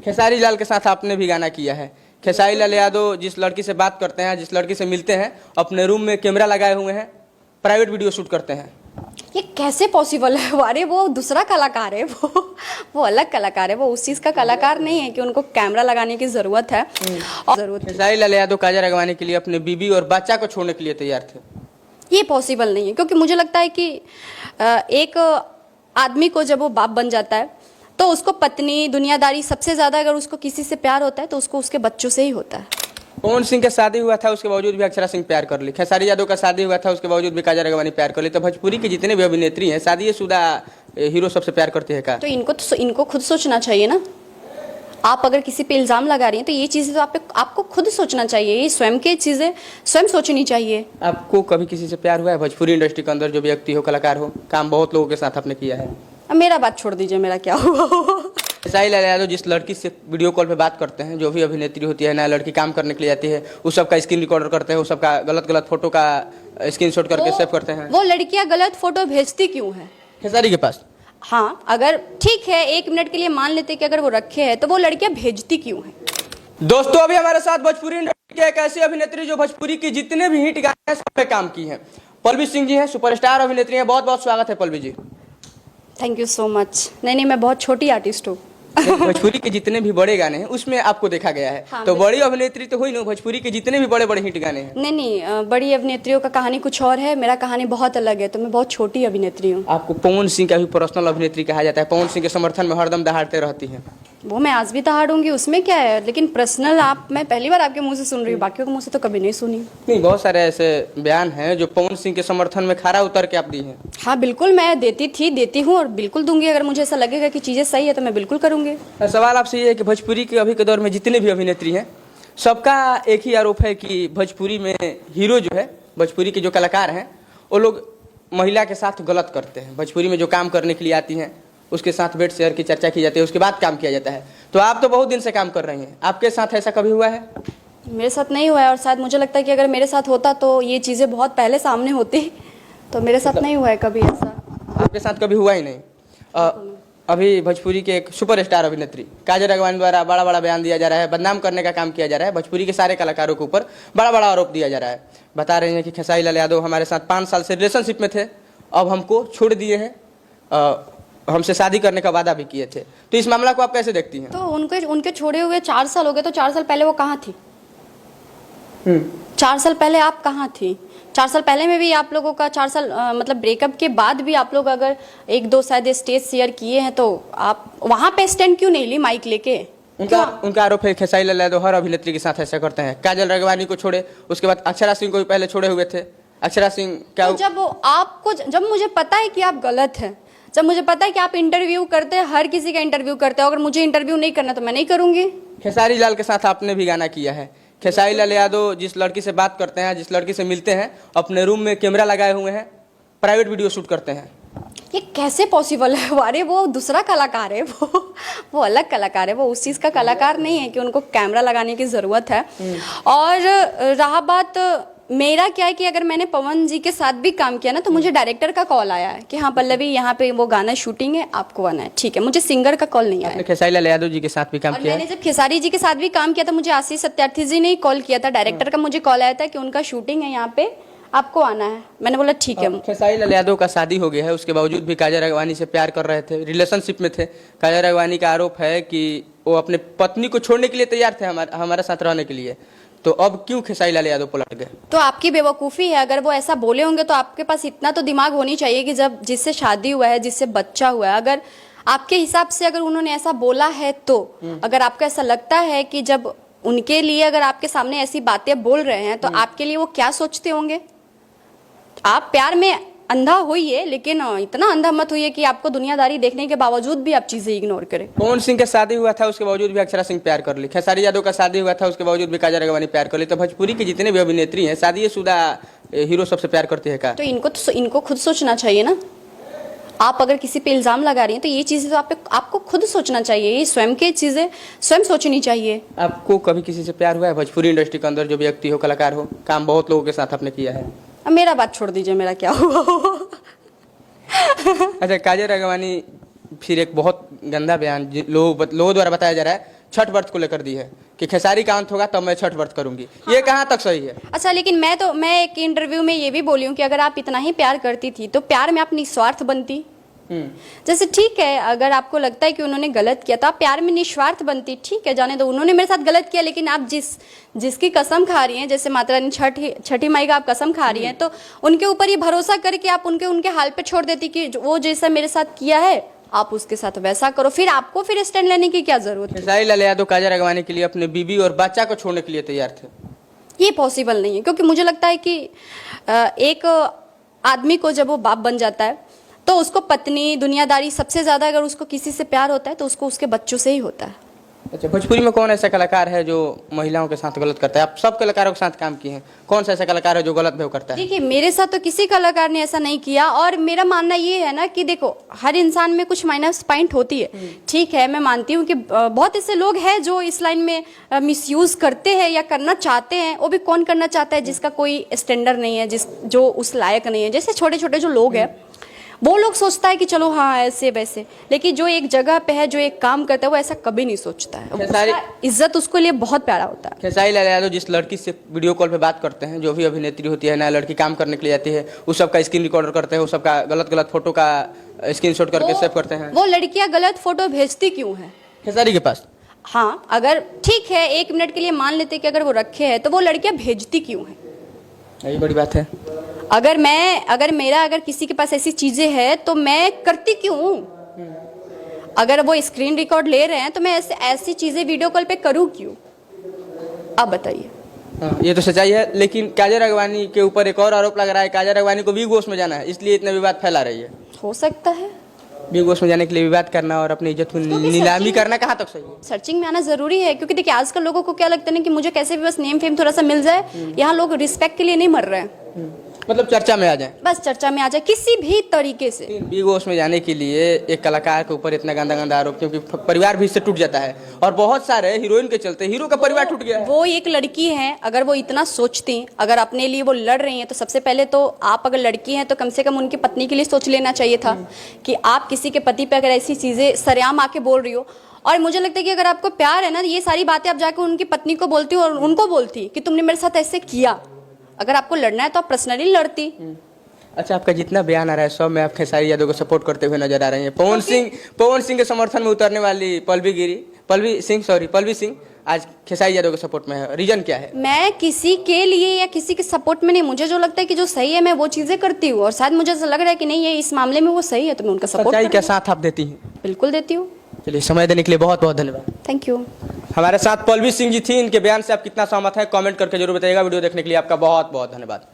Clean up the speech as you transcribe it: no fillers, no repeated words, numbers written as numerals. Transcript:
खेसारी लाल के साथ आपने भी गाना किया है। खेसारी लाल यादव जिस लड़की से बात करते हैं, जिस लड़की से मिलते हैं, अपने रूम में कैमरा लगाए हुए हैं, प्राइवेट वीडियो शूट करते हैं। ये कैसे पॉसिबल है? अरे वो दूसरा कलाकार है, वो अलग कलाकार है, वो उस चीज़ का कलाकार नहीं है कि उनको कैमरा लगाने की ज़रूरत है। और ज़रूरत खेसारी लाल यादव काजल राघवानी के लिए अपने बीवी और बच्चा को छोड़ने के लिए तैयार थे। ये पॉसिबल नहीं है, क्योंकि मुझे लगता है कि एक आदमी को जब वो बाप बन जाता है तो उसको पत्नी, दुनियादारी, सबसे ज़्यादा अगर उसको किसी से प्यार होता है तो उसको उसके बच्चों से ही होता है। पवन सिंह का शादी हुआ था, उसके बावजूद भी अक्षरा सिंह प्यार कर ली। खेसारी यादव का शादी हुआ था, उसके बावजूद भी काजल राघवानी प्यार कर ली। तो भोजपुरी की जितने भी अभिनेत्री हैं, शादीशुदा हीरो सबसे प्यार करती है का? तो इनको खुद सोचना चाहिए ना। आप अगर किसी पे इल्ज़ाम लगा रही हैं तो ये चीज़ें तो आपको खुद सोचना चाहिए। ये स्वयं की चीज़ें स्वयं सोचनी चाहिए। आपको कभी किसी से प्यार हुआ है? भोजपुरी इंडस्ट्री के अंदर जो व्यक्ति हो, कलाकार हो, काम बहुत लोगों के साथ आपने किया है। अब मेरा बात छोड़ दीजिए, मेरा क्या हुआ। खेसारी लाल यादव जिस लड़की से वीडियो कॉल पे बात करते हैं, जो भी अभिनेत्री होती है, नया लड़की काम करने के लिए आती है, उस सब का स्क्रीन रिकॉर्डर करते हैं, उस सब का गलत फोटो का स्क्रीनशॉट करके सेव करते हैं। वो लड़कियां गलत फोटो भेजती क्यों है खेसारी के पास? हाँ, अगर ठीक है, 1 मिनट के लिए मान लेते कि अगर वो रखे हैं तो वो लड़कियां भेजती क्यों है? दोस्तों, अभी हमारे साथ भोजपुरी इंडस्ट्री के एक ऐसी अभिनेत्री जो भोजपुरी की जितने भी हिट गाने हैं सब पे काम की हैं, पल्लवी सिंह जी हैं। सुपरस्टार अभिनेत्री हैं। बहुत बहुत स्वागत है Pallavi ji. Thank you so much. नहीं, मैं बहुत छोटी आर्टिस्ट हूँ। भोजपुरी के जितने भी बड़े गाने हैं उसमें आपको देखा गया है। हाँ, तो बड़ी अभिनेत्री तो हुई ना, भोजपुरी के जितने भी बड़े बड़े हिट गाने हैं। नहीं, बड़ी अभिनेत्रियों का कहानी कुछ और है, मेरा कहानी बहुत अलग है। तो मैं बहुत छोटी अभिनेत्री हूँ। आपको पवन सिंह का भी पर्सनल अभिनेत्री कहा जाता है। पवन सिंह के समर्थन में हरदम दहाड़ते रहती हैं। वो मैं आज भी दहाड़ूंगी, उसमें क्या है। लेकिन पर्सनल मैं पहली बार आपके मुंह से सुन रही हूँ, बाकियों के मुंह से तो कभी नहीं सुनी। नहीं, बहुत सारे ऐसे बयान हैं जो पवन सिंह के समर्थन में खरा उतर के आप दी हैं। हाँ बिल्कुल, मैं देती हूँ और बिल्कुल दूंगी। अगर मुझे ऐसा लगेगा कि चीज़ें सही है तो मैं बिल्कुल करूँगी। सवाल आपसे ये है कि भोजपुरी के अभी के दौर में जितने भी अभिनेत्री हैं, सबका एक ही आरोप है कि भोजपुरी में हीरो जो है, भोजपुरी के जो कलाकार हैं, वो लोग महिला के साथ गलत करते हैं। भोजपुरी में जो काम करने के लिए आती हैं उसके साथ बेड शेयर की चर्चा की जाती है, उसके बाद काम किया जाता है। तो आप तो बहुत दिन से काम कर रही हैं, आपके साथ ऐसा कभी हुआ है? मेरे साथ नहीं हुआ है, और शायद मुझे लगता है कि अगर मेरे साथ होता तो ये चीज़ें बहुत पहले सामने होती। तो मेरे साथ नहीं हुआ है कभी ऐसा। आपके साथ कभी हुआ ही नहीं? अभी भोजपुरी के एक सुपरस्टार अभिनेत्री काजल राघवानी द्वारा बड़ा बड़ा बयान दिया जा रहा है, बदनाम करने का काम किया जा रहा है। भोजपुरी के सारे कलाकारों के ऊपर बड़ा बड़ा आरोप दिया जा रहा है। बता रहे हैं कि खेसारी लाल यादव हमारे साथ 5 साल से रिलेशनशिप में थे, अब हमको छोड़ दिए हैं, हमसे शादी करने का वादा भी किए थे। तो इस मामला को आप कैसे देखती हैं? तो उनके छोड़े हुए 4 साल हो गए, तो 4 साल पहले वो कहाँ थी? 4 साल पहले आप कहाँ थी? 4 साल पहले में भी आप लोगों का 4 साल मतलब ब्रेकअप के बाद भी आप लोग अगर 1-2 शायद स्टेज शेयर किए हैं, तो आप वहाँ पे स्टैंड क्यों नहीं ली माइक लेके? उनका आरोप है खेसारी लाल यादव हर अभिनेत्री के साथ ऐसा करते हैं। काजल राघवानी को छोड़े, उसके बाद अक्षरा सिंह को भी पहले छोड़े हुए थे। अक्षरा सिंह क्या तो जब मुझे पता है कि आप गलत हैं, जब मुझे पता है कि आप इंटरव्यू करते हैं, हर किसी का इंटरव्यू करते हैं, अगर मुझे इंटरव्यू नहीं करना तो मैं नहीं करूंगी। खेसारी लाल के साथ आपने भी गाना किया है। खेसारी लाल यादव जिस लड़की से बात करते हैं, जिस लड़की से मिलते हैं, अपने रूम में कैमरा लगाए हुए हैं, प्राइवेट वीडियो शूट करते हैं। ये कैसे पॉसिबल है? अरे वो दूसरा कलाकार है, वो अलग कलाकार है, वो उस चीज़ का कलाकार नहीं है कि उनको कैमरा लगाने की ज़रूरत है। और रहा बात मेरा, क्या है कि अगर मैंने पवन जी के साथ भी काम किया ना, तो मुझे डायरेक्टर का कॉल आया है कि हाँ पल्लवी, यहाँ पे वो गाना शूटिंग है, आपको आना है। ठीक है, मुझे सिंगर का कॉल नहीं आया। खेसारी लाल यादव जी के साथ भी काम और किया? मैंने जब खेसारी जी के साथ भी काम किया था, मुझे आशीष सत्यार्थी जी ने कॉल किया था, डायरेक्टर का मुझे कॉल आया था कि उनका शूटिंग है यहाँ पे, आपको आना है। मैंने बोला ठीक है। खेसारी लाल यादव का शादी हो गया है, उसके बावजूद भी काजल राघवानी से प्यार कर रहे थे, रिलेशनशिप में थे। काजल राघवानी का आरोप है कि वो अपने पत्नी को छोड़ने के लिए तैयार थे हमारे साथ रहने के लिए। तो अब क्यों खेसारी लाल यादव पलट गए? तो आपकी बेवकूफ़ी है। अगर वो ऐसा बोले होंगे तो आपके पास इतना तो दिमाग होनी चाहिए कि जब जिससे शादी हुआ है, जिससे बच्चा हुआ है, अगर आपके हिसाब से अगर उन्होंने ऐसा बोला है, तो अगर आपको ऐसा लगता है कि जब उनके लिए अगर आपके सामने ऐसी बातें बोल रहे हैं, तो आपके लिए वो क्या सोचते होंगे? आप प्यार में अंधा होइए, लेकिन इतना अंधा मत होइए कि आपको दुनियादारी देखने के बावजूद भी आप चीजें इग्नोर करें। पवन सिंह का शादी हुआ था, उसके बावजूद भी अक्षरा सिंह प्यार कर ली। खेसारी यादव का शादी हुआ था, उसके बावजूद भी काजल राघवानी प्यार कर ली। तो भोजपुरी की जितने भी अभिनेत्री हैं, शादीशुदा हीरो सबसे प्यार करती है का? तो इनको खुद सोचना चाहिए ना। आप अगर किसी पे इल्ज़ाम लगा रही हैं तो ये चीज़ें तो आपको खुद सोचना चाहिए। ये स्वयं की चीज़ें स्वयं सोचनी चाहिए। आपको कभी किसी से प्यार हुआ है? भोजपुरी इंडस्ट्री के अंदर जो व्यक्ति हो, कलाकार हो, काम बहुत लोगों के साथ आपने किया है। अब मेरा बात छोड़ दीजिए, मेरा क्या हुआ। अच्छा, काजल राघवानी फिर एक बहुत गंदा बयान लोगों द्वारा बताया जा रहा है, छठ व्रत को लेकर दी है कि खेसारी का अंत होगा तब मैं छठ व्रत करूंगी। ये कहाँ तक सही है? अच्छा, लेकिन मैं एक इंटरव्यू में ये भी बोली हूँ कि अगर आप इतना ही प्यार करती थी तो प्यार में आप निस्वार्थ बनती। जैसे ठीक है, अगर आपको लगता है कि उन्होंने गलत किया तो आप प्यार में निस्वार्थ बनती, ठीक है, जाने दो, उन्होंने मेरे साथ गलत किया, लेकिन आप जिसकी कसम खा रही हैं, जैसे माता रानी छठी माई का आप कसम खा रही हैं, तो उनके ऊपर ये भरोसा करके आप उनके हाल पे छोड़ देती कि वो जैसा मेरे साथ किया है आप उसके साथ वैसा करो, फिर आपको फिर स्टैंड लेने की क्या जरूरत है? खेसारी लाल यादव काजल राघवानी के लिए अपने बीबी और बच्चा को छोड़ने के लिए तैयार थे। ये पॉसिबल नहीं है, क्योंकि मुझे लगता है कि एक आदमी को जब वो बाप बन जाता है तो उसको पत्नी, दुनियादारी, सबसे ज्यादा अगर उसको किसी से प्यार होता है तो उसको उसके बच्चों से ही होता है। अच्छा, भोजपुरी में कौन ऐसा कलाकार है जो महिलाओं के साथ गलत करता है? आप सब कलाकारों के साथ काम किए हैं, कौन सा ऐसा कलाकार है जो गलत व्यवहार करता है? देखिए, मेरे साथ तो किसी कलाकार ने ऐसा नहीं किया, और मेरा मानना ये है ना कि देखो, हर इंसान में कुछ माइनस पॉइंट होती है, ठीक है, मैं मानती हूँ कि बहुत ऐसे लोग हैं जो इस लाइन में मिसयूज करते हैं या करना चाहते हैं। वो भी कौन करना चाहता है जिसका कोई स्टैंडर्ड नहीं है, जो उस लायक नहीं है। जैसे छोटे छोटे जो लोग हैं, वो लोग सोचता है कि चलो हाँ ऐसे वैसे, लेकिन जो एक जगह पे है, जो एक काम करता है, वो ऐसा कभी नहीं सोचता है। उसका इज्जत उसके लिए बहुत प्यारा होता है। खेसारी लाल यादव जिस लड़की से वीडियो कॉल पे बात करते हैं, जो भी अभिनेत्री होती है, नया लड़की काम करने के लिए आती है, उस सबका स्क्रीन रिकॉर्डर करते हैं, उस सबका गलत फोटो का स्क्रीनशॉट करके सेव करते हैं। वो लड़कियां गलत फोटो भेजती क्यों है खेसारी के पास? हाँ, अगर ठीक है, 1 मिनट के लिए मान लेते कि अगर वो रखे हैं, तो वो लड़कियां भेजती क्यों है? यही बड़ी बात है। अगर किसी के पास ऐसी चीजें हैं तो मैं करती क्यों हूँ? अगर वो स्क्रीन रिकॉर्ड ले रहे हैं तो मैं ऐसी चीजें वीडियो कॉल पे करूँ क्यों? आप बताइए। ये तो सच्चाई है, लेकिन काजल राघवानी के ऊपर एक और आरोप लग रहा है, काजल राघवानी को बिग बॉस में जाना है, इसलिए इतना विवाद फैला रही है। हो सकता है। बिग बॉस में जाने के लिए विवाद करना और अपनी इज्जत को नीलामी करना कहाँ तक सही है? सर्चिंग में आना जरूरी है, क्योंकि देखिए आजकल लोगों को क्या लगता है ना कि मुझे कैसे भी बस नेम फेम थोड़ा सा मिल जाए। यहाँ लोग रिस्पेक्ट के लिए नहीं मर रहे हैं, मतलब चर्चा में आ जाए, बस चर्चा में आ जाए किसी भी तरीके से। बिग बॉस में जाने के लिए एक कलाकार के ऊपर इतना गंदा आरोप, क्योंकि परिवार भी इससे टूट जाता है, और बहुत सारे हीरोइन के चलते हीरो का परिवार टूट गया है। वो एक लड़की है, अगर वो इतना सोचती, अगर अपने लिए वो लड़ रही हैं, तो सबसे पहले तो आप अगर लड़की हैं तो कम से कम उनकी पत्नी के लिए सोच लेना चाहिए था कि आप किसी के पति पे अगर ऐसी चीजें सरेआम आके बोल रही हो। और मुझे लगता है कि अगर आपको प्यार है ना, ये सारी बातें आप जाकर उनकी पत्नी को बोलती हो और उनको बोलती कि तुमने मेरे साथ ऐसे किया। अगर आपको लड़ना है तो आप पर्सनली लड़ती। अच्छा, आपका जितना बयान आ रहा है सब में आप खेसारी यादव को सपोर्ट करते हुए नजर आ रही हैं। पवन सिंह के समर्थन में उतरने वाली पल्लवी सिंह आज खेसारी यादव के सपोर्ट में है, रीजन क्या है? मैं किसी के लिए या किसी के सपोर्ट में नहीं, मुझे जो लगता है कि जो सही है मैं वो चीजें करती हूँ, और शायद मुझे ऐसा लग रहा है कि नहीं, ये इस मामले में वो सही है, तो मैं उनका सपोर्ट क्या साथ आप देती हैं? बिल्कुल देती हूँ। चलिए, समय देने के लिए बहुत बहुत धन्यवाद। Thank you. हमारे साथ पल्लवी सिंह जी थी, इनके बयान से आप कितना सहमत है कमेंट करके जरूर बताइएगा। वीडियो देखने के लिए आपका बहुत बहुत धन्यवाद।